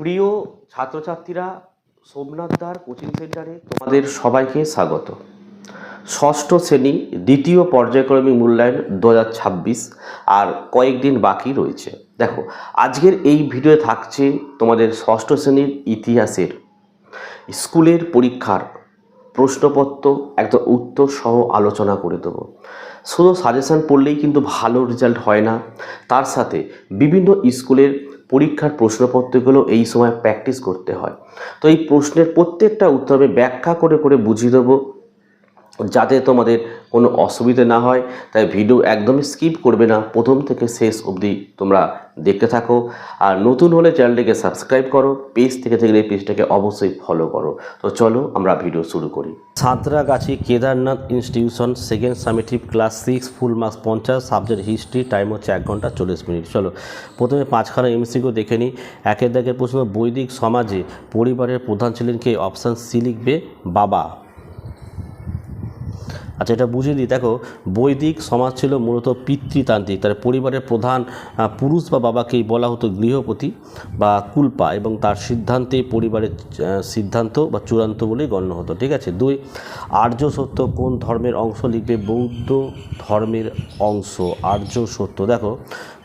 প্রিয় ছাত্রছাত্রীরা, সোমনাথ দার কোচিং সেন্টারে তোমাদের সবাইকে স্বাগত। ষষ্ঠ শ্রেণী দ্বিতীয় পর্যায়ক্রমিক মূল্যায়ন 2026 আর কয়েকদিন বাকি রয়েছে। দেখো, আজকের এই ভিডিও থাকছে তোমাদের ষষ্ঠ শ্রেণীর ইতিহাসের স্কুলের পরীক্ষার প্রশ্নপত্র একদম উত্তর সহ আলোচনা করে দেবো। শুধু সাজেশান পড়লেই কিন্তু ভালো রেজাল্ট হয় না, তার সাথে বিভিন্ন স্কুলের পরীক্ষার প্রশ্নপত্রগুলো এই সময় প্র্যাকটিস করতে হয়। তো এই প্রশ্নের প্রত্যেকটা উত্তর আমি ব্যাখ্যা করে করে বুঝিয়ে দেবো, যাতে তোমাদের কোনো অসুবিধা না হয়। তাই ভিডিও একদমই স্কিপ করবে না, প্রথম থেকে শেষ অবধি তোমরা দেখতে থাকো। আর নতুন হলে চ্যানেলটিকে সাবস্ক্রাইব করো, পেজ থেকে থাকলে পেজটাকে অবশ্যই ফলো করো। তো চলো আমরা ভিডিও শুরু করি। Santragachi Kedarnath institution second summative class 6 full marks 50, subject history, time হচ্ছে 1 ঘন্টা 40 মিনিট। চলো প্রথমে 5খানা এমসিকিউ দেখে নিই। একের দাগের প্রশ্ন, বৈদিক সমাজে পরিবারের প্রধান ছিলেন কে? অপশান সি লিখবে, বাবা। আচ্ছা, এটা বুঝিয়ে দিই। দেখো, বৈদিক সমাজ ছিল মূলত পিতৃতান্ত্রিক, তার পরিবারের প্রধান পুরুষ বা বাবাকেই বলা হতো গৃহপতি বা কুলপা, এবং তার সিদ্ধান্তে পরিবারের সিদ্ধান্ত বা চূড়ান্ত বলেই গণ্য হতো। ঠিক আছে। 2, আর্য সত্য কোন ধর্মের অংশ লিখবে? বৌদ্ধ ধর্মের অংশ আর্য সত্য। দেখো,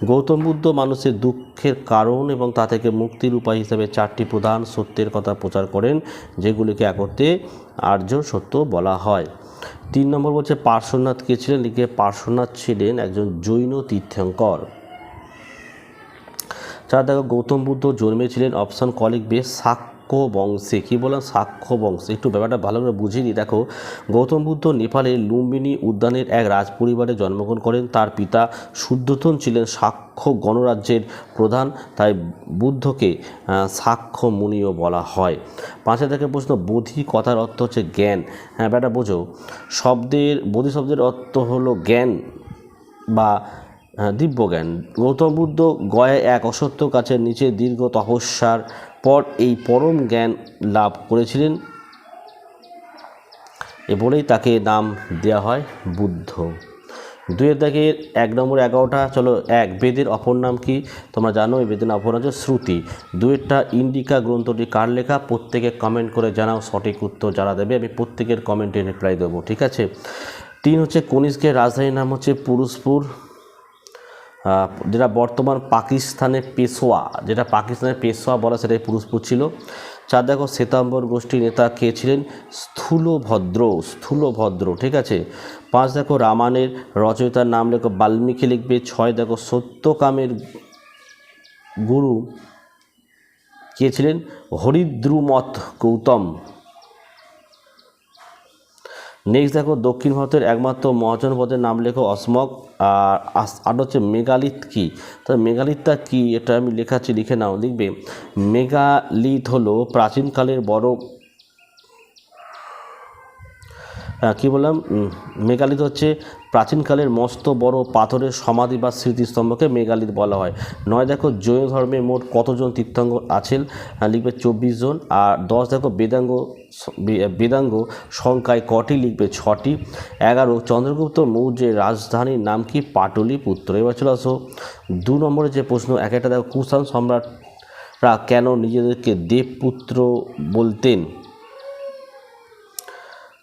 গৌতম বুদ্ধ মানুষের দুঃখের কারণ এবং তা থেকে মুক্তির উপায় হিসেবে 4টি প্রধান সত্যের কথা প্রচার করেন, যেগুলিকে একত্রে আর্য সত্য বলা হয়। 3 নম্বর বলছে পার্শ্বনাথ কে ছিলেন? লিখে, পার্শ্বনাথ ছিলেন একজন জৈন তীর্থঙ্কর। 4, দেখো, গৌতম বুদ্ধ জন্মেছিলেন অপশান ক লিখবে, শাক্য বংশে। কী বললাম? শাক্য বংশে। একটু ব্যাপারটা ভালো করে বুঝিয়ে দিই। দেখো, গৌতম বুদ্ধ নেপালের লুম্বিনী উদ্যানের এক রাজপরিবারে জন্মগ্রহণ করেন। তার পিতা শুদ্ধোধন ছিলেন শাক্য গণরাজ্যের প্রধান, তাই বুদ্ধকে শাক্য মুনিও বলা হয়। 5 থেকে প্রশ্ন, বোধি কথার অর্থ হচ্ছে জ্ঞান। হ্যাঁ, ব্যাটা বোঝো। বোধি শব্দের অর্থ হলো জ্ঞান বা দিব্যজ্ঞান। গৌতম বুদ্ধ গয়ায় এক অশ্বত্থ গাছের নিচে দীর্ঘ তপস্যার পর এই পরম জ্ঞান লাভ করেছিলেন, এ বলেই তাকে নাম দেওয়া হয় বুদ্ধ। 2 থেকে 1 নম্বর 11টা। চলো, 1, বেদের অপর নাম কি? তোমরা জানো এই বেদের অপর নাম হচ্ছে শ্রুতি। 2টা, ইন্ডিকা গ্রন্থটি কার লেখা? প্রত্যেকে কমেন্ট করে জানাও সঠিক উত্তর যারা দেবে, আমি প্রত্যেকের কমেন্টে রিপ্লাই দেবো। ঠিক আছে। 3 হচ্ছে কনিষ্কের রাজধানীর নাম হচ্ছে পুরুষপুর, যেটা বর্তমান পাকিস্তানের পেশোয়া, যেটা পাকিস্তানের পেশোয়া বলা সেটাই পুরুষপুর ছিল। 4, দেখো, শ্বেতাম্বর গোষ্ঠীর নেতা কে ছিলেন? স্থূলভদ্র। ঠিক আছে। 5, দেখো, রামায়ণের রচয়িতার নাম লেখো, বাল্মীকি লিখবে। 6, দেখো, সত্যকামের গুরু কে ছিলেন? হরিদ্রুমত গৌতম। নেক্সট দেখো, দক্ষিণ ভারতের একমাত্র মহাজনপদের নাম লেখো, অসমক। আর হচ্ছে মেগালিথ কি? তো মেগালিথটা কি এটা আমি লেখাচ্ছি, লিখে নাও। লিখবে, মেগালিথ হলো প্রাচীনকালের বড় কী বললাম, মেগালিথ হচ্ছে প্রাচীনকালের মস্ত বড় পাথরের সমাধি বা স্মৃতিস্তম্ভকে মেগালিথ বলা হয়। 9, দেখো, জৈন ধর্মে মোট কতজন তীর্থঙ্কর আছেন? লিখবে 24 জন। আর 10, দেখো, বেদাঙ্গ সংখ্যায় কটি? লিখবে 6টি। 11, চন্দ্রগুপ্ত মৌর্যের রাজধানীর নাম কি? পাটলিপুত্র। এবার চলে আসো 2 নম্বরে যে প্রশ্ন। একটা দেখো, কুষাণ সম্রাটরা কেন নিজেদেরকে দেবপুত্র বলতেন?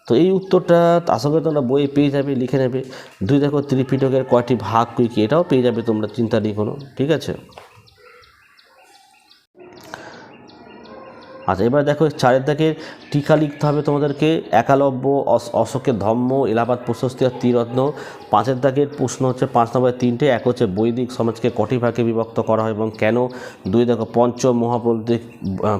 তো এই উত্তরটা আশা করি তোমরা বইয়ে পেয়ে যাবে, লিখে নেবে। 2, দেখো, ত্রিপিটকের কয়টি ভাগ কী কী? এটাও পেয়ে যাবে তোমরা, চিন্তা নেই কোনো। ঠিক আছে। আচ্ছা, এবার দেখো 4 দাগের টিকা লিখতে হবে তোমাদেরকে। একালব্য, অশোকের ধম্ম, এলাহাবাদ প্রশস্তি আর ত্রিরত্ন। 5 দাগের প্রশ্ন হচ্ছে 5 নম্বরে 3টে। 1 হচ্ছে বৈদিক সমাজকে কটি ভাগে বিভক্ত করা হয় এবং কেন? 2, দেখো,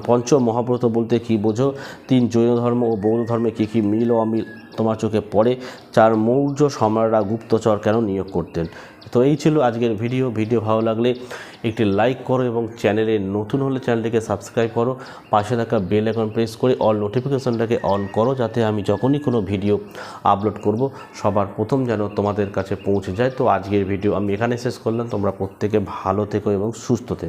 পঞ্চ মহাব্রত বলতে কী বোঝো? 3, জৈন ধর্ম ও বৌদ্ধ ধর্মে কী কী মিল ও অমিল তোমার চোখে পড়ে? 4, মৌর্য সম্রাটরা গুপ্তচর কেন নিয়োগ করতেন? তো এই ছিল আজকের ভিডিও ভালো লাগলে একটি লাইক করো এবং চ্যানেলে নতুন হলে চ্যানেলটিকে সাবস্ক্রাইব করো। পাশে থাকা বেল আইকন প্রেস করে অল নোটিফিকেশনটাকে অন করো, যাতে আমি যখনই কোনো ভিডিও আপলোড করব সবার প্রথম যেন তোমাদের কাছে পৌঁছে যায়। তো আজকের ভিডিও আমি এখানে শেষ করলাম। তোমরা প্রত্যেকে ভালো থেকো এবং সুস্থ থেকো।